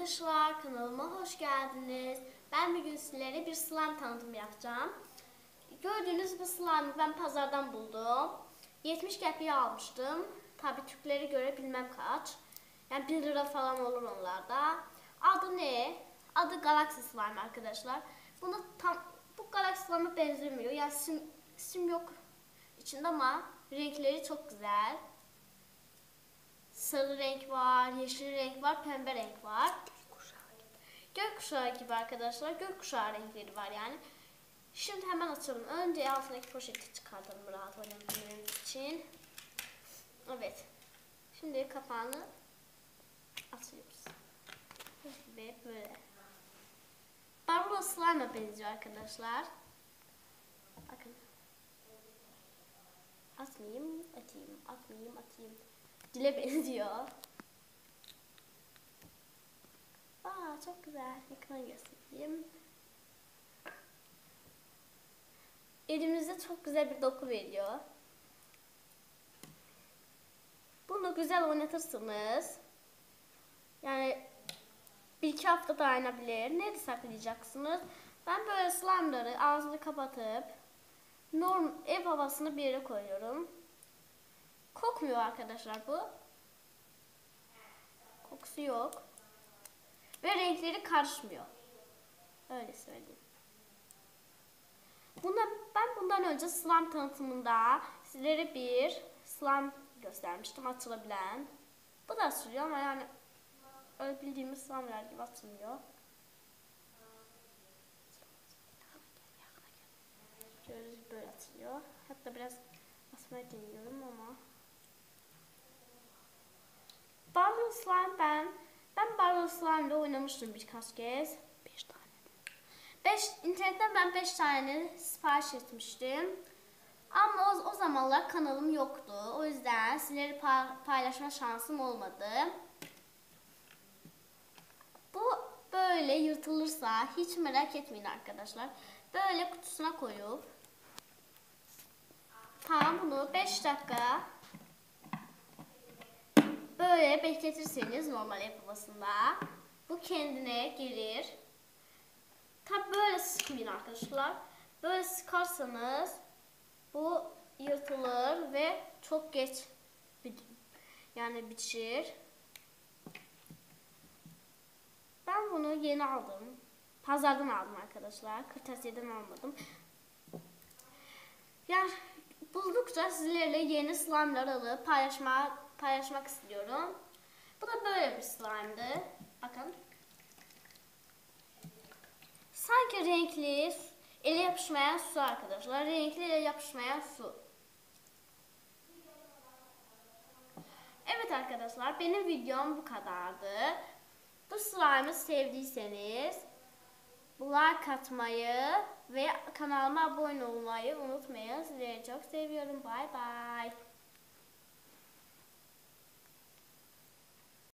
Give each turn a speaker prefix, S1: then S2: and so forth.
S1: Arkadaşlar kanalıma hoş geldiniz. Ben bugün sizlere bir slime tanıtımı yapacağım. Gördüğünüz bu slime'ı ben pazardan buldum. 70 qəpiyə almıştım. Tabi Türklere göre bilmem kaç. Yani 1 lira falan olur onlarda. Adı ne? Adı Galaxy Slime arkadaşlar. Bu Galaxy Slime'a benzemiyor. Yani sim yok içinde ama renkleri çok güzel. Sarı renk var, yeşil renk var, pembe renk var. Gökkuşağı gibi arkadaşlar. Gökkuşağı renkleri var yani. Şimdi hemen açalım. Önce altındaki poşeti çıkartalım rahat oynayabilmemiz için. Evet. Şimdi kapağını açıyoruz. Ve böyle. Barbie slime'a benziyor arkadaşlar. Bakın. Atmayayım, atayım, atmayayım, atayım. Dile benziyor. Çok güzel. Yakından göstereyim. Elimizde çok güzel bir doku veriyor. Bunu güzel oynatırsınız. Yani 1-2 hafta dayanabilir. Nerede saklayacaksınız? Ben böyle slime'ları ağzını kapatıp ev havasını bir yere koyuyorum. Kokmuyor arkadaşlar bu. Kokusu yok. Ve renkleri karışmıyor. Öyle söyleyeyim. Ben bundan önce slime tanıtımında sizlere bir slime göstermiştim, açılabilen. Bu da açılıyor ama yani öyle bildiğimiz slime'lar gibi açılmıyor. Şöyle böyle açılıyor. Hatta biraz basmayı deniyorum ama. Barbie slime ben Barbie slime ile oynamıştım birkaç kez. 5 tane. İnternetten ben 5 tane sipariş etmiştim. Ama o zamanlar kanalım yoktu. O yüzden sizlere paylaşma şansım olmadı. Bu böyle yırtılırsa hiç merak etmeyin arkadaşlar. Böyle kutusuna koyup bunu 5 dakika böyle bekletirseniz normal ev havasında bu kendine gelir. Tabi böyle sıkmayın arkadaşlar. Böyle sıkarsanız bu yırtılır ve çok geç bitişir. Ben bunu yeni aldım. Pazardan aldım arkadaşlar. Kırtasiyeden almadım. Yani buldukça sizlerle yeni slime'lar alıp paylaşmak istiyorum. Bu da böyle bir slime'dı. Bakın. Sanki renkli, ele yapışmayan su arkadaşlar. Renkli ele yapışmayan su. Evet arkadaşlar, benim videom bu kadardı. Bu slime'ı sevdiyseniz like atmayı ve kanalıma abone olmayı unutmayın. Sizleri çok seviyorum. Bye bye.